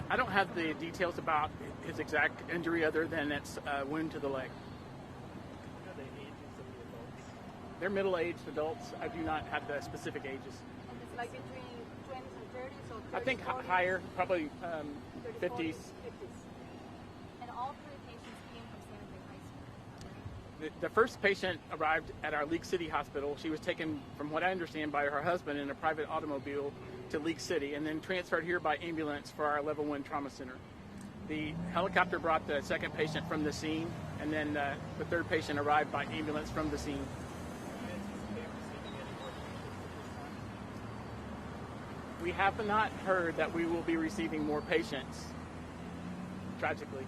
I don't have the details about his exact injury other than it's a wound to the leg. What are the ages of the adults? They're middle-aged adults. I do not have the specific ages. And it's like between 20s and 30s or 30s, I think 40s, higher, probably 30s, 50s. 40s, 50s. And all three patients came from San Jose High School, right? The first patient arrived at our League City Hospital. She was taken, from what I understand, by her husband in a private automobile to League City and then transferred here by ambulance for our Level 1 Trauma Center. The helicopter brought the second patient from the scene, and then the third patient arrived by ambulance from the scene. We have not heard that we will be receiving more patients, tragically.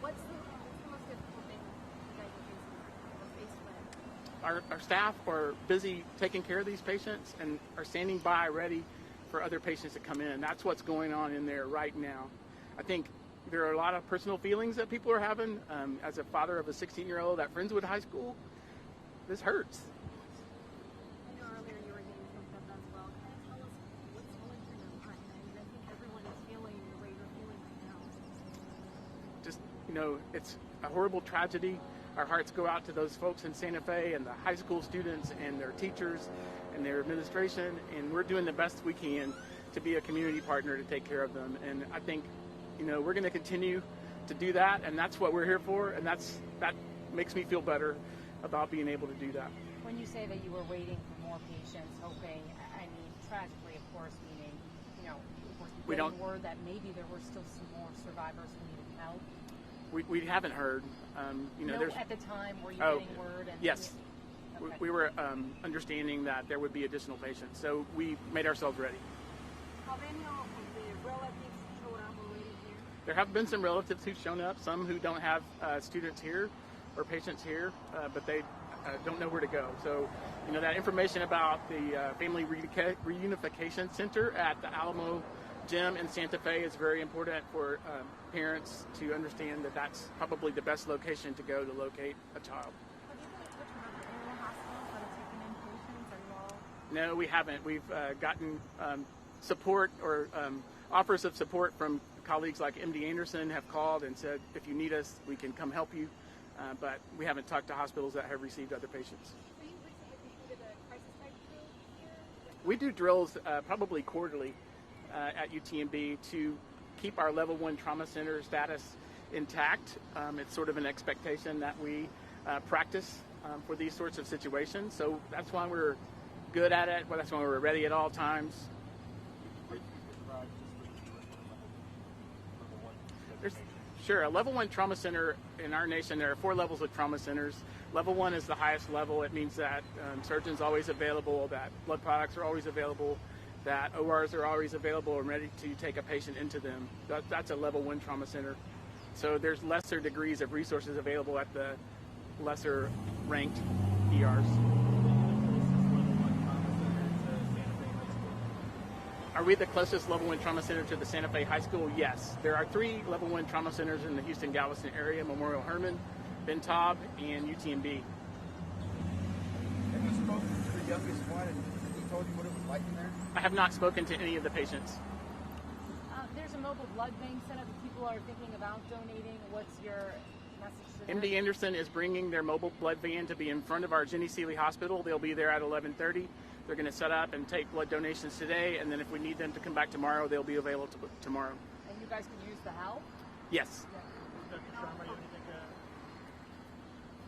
What's the most difficult thing you guys are facing with? Our staff are busy taking care of these patients and are standing by ready for other patients to come in. That's what's going on in there right now. I think there are a lot of personal feelings that people are having. As a father of a 16-year-old at Friendswood High School, this hurts. I know earlier you were getting choked up as well. Can you tell us what's going through your mind? I mean, I think everyone is feeling the way you're feeling right now. Just, it's a horrible tragedy. Our hearts go out to those folks in Santa Fe and the high school students and their teachers and their administration, and we're doing the best we can to be a community partner to take care of them. And I think, we're going to continue to do that, and that's what we're here for, and that makes me feel better about being able to do that. When you say that you were waiting for more patients, hoping, I mean, tragically, of course, meaning, were you getting word that maybe there were still some more survivors who needed help? We haven't heard. At the time, were you getting word? And yes. Okay. We were understanding that there would be additional patients, so we made ourselves ready. How many of the relatives showed up already here? There have been some relatives who've shown up, some who don't have students here or patients here, but they don't know where to go. So, that information about the Family Reunification Center at the Alamo Gym in Santa Fe is very important for parents to understand that that's probably the best location to go to locate a child. Have you guys switched from other area hospitals that are taking in patients? Are you all? No, we haven't. We've gotten support or offers of support from colleagues like MD Anderson have called and said, if you need us, we can come help you. But we haven't talked to hospitals that have received other patients. So you recently completed a crisis type drill here? We do drills probably quarterly at UTMB to keep our Level 1 Trauma Center status intact. It's sort of an expectation that we practice for these sorts of situations. So that's why we're good at it. Well, that's why we're ready at all times. Sure, a Level 1 Trauma Center in our nation, there are 4 levels of trauma centers. Level 1 is the highest level. It means that surgeons are always available, that blood products are always available, that ORs are always available and ready to take a patient into them. That's a Level 1 Trauma Center. So there's lesser degrees of resources available at the lesser ranked ERs. Are we the closest Level 1 Trauma Center to the Santa Fe High School? Yes. There are 3 Level 1 Trauma Centers in the Houston-Galveston area, Memorial Hermann, Ben Taub, and UTMB. Have you spoken to the youngest one and he told you what it was like in there? I have not spoken to any of the patients. There's a mobile blood bank set up. If people are thinking about donating, what's your message to them? MD Anderson is bringing their mobile blood van to be in front of our Jenny Seeley Hospital. They'll be there at 11:30. They're going to set up and take blood donations today, and then if we need them to come back tomorrow, they'll be available tomorrow. And you guys can use the help? Yes.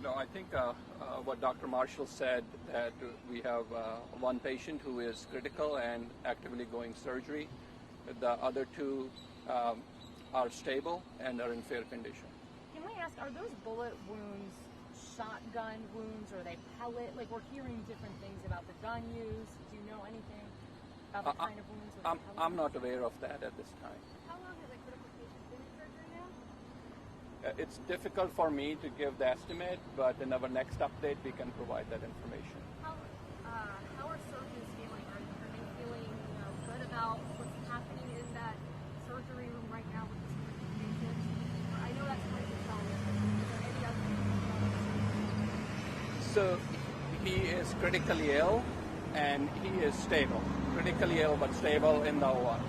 No, I think what Dr. Marshall said, that we have one patient who is critical and actively going surgery. The other 2 are stable and are in fair condition. Can we ask, are those bullet wounds shotgun wounds, or are they pellet? Like, we're hearing different things about the gun use. Do you know anything about the kind of wounds? I'm not aware of that at this time. How long has a critical patient been in surgery now? It's difficult for me to give the estimate, but in our next update, we can provide that information. How are surgeons feeling? Are they feeling good about what's happening in that surgery room right now with this critical patient? I know that's hard to tell. Is there any other So he is critically ill and he is stable. Critically ill but stable in the OR.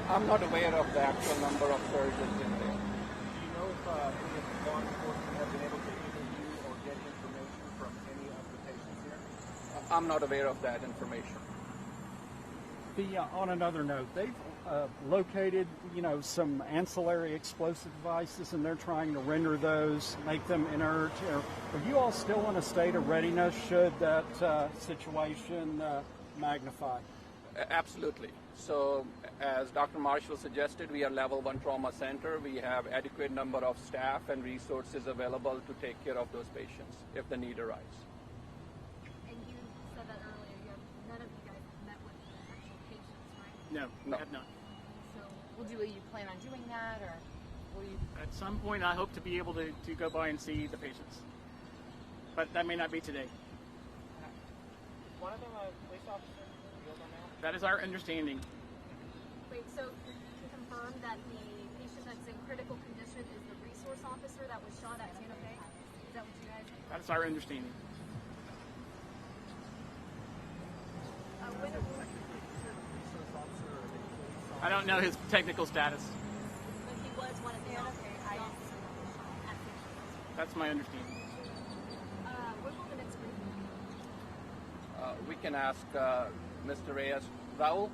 I'm not aware of the actual number of surgeons in there. Do you know if any of the law enforcement have been able to interview or get information from any of the patients here? I'm not aware of that information. On another note, they've located, some ancillary explosive devices, and they're trying to render those, make them inert. Are you all still in a state of readiness should that situation magnify? Absolutely. So, as Dr. Marshall suggested, we are level 1 trauma center. We have adequate number of staff and resources available to take care of those patients if the need arises. And you said that earlier, none of you guys have met with the actual patients, right? No, No. we have not. So, will you plan on doing that, or will you? At some point, I hope to be able to go by and see the patients. But that may not be today. Is one of them a police officer? You don't know? That is our understanding. Wait, so to confirm that the patient that's in critical condition is the resource officer that was shot at Santa Fe? Is that what you guys? That is our understanding. When I don't know his technical status. but he was one of the officers at the That's my understanding. when will the next briefing be? We can ask Mr. Reyes. Raul,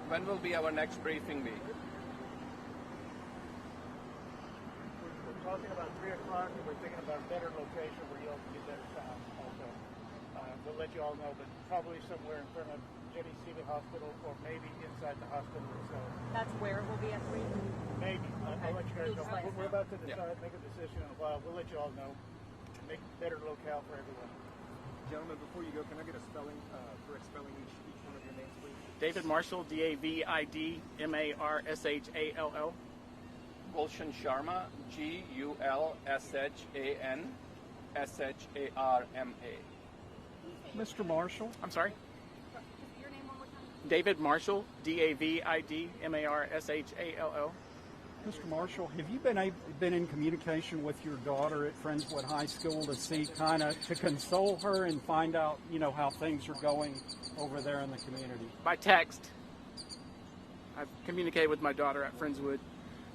when will be our next briefing be? We're talking about 3 o'clock, and we're thinking about a better location where you all can get better sound also. We'll let you all know, but probably somewhere in front of Jenny Seeley Hospital or maybe inside the hospital itself. That's where it will be at 3. Maybe. I'll let you guys know. Just let us We're know. about to decide, make a decision in a while. We'll let you all know. Make better locale for everyone. Gentlemen, before you go, can I get a spelling, correct spelling each one of your names, please? David Marshall, David Marshall. Gulshan Sharma, Gulshan Mr. Marshall? I'm sorry? Your name one more time? David Marshall, David Marshall. Mr. Marshall, have you been in communication with your daughter at Friendswood High School to see to console her and find out, how things are going over there in the community? By text. I've communicated with my daughter at Friendswood.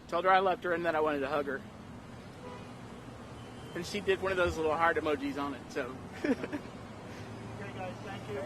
Told her I loved her and that I wanted to hug her. And she did one of those little heart emojis on it, so. Okay, guys, thank you.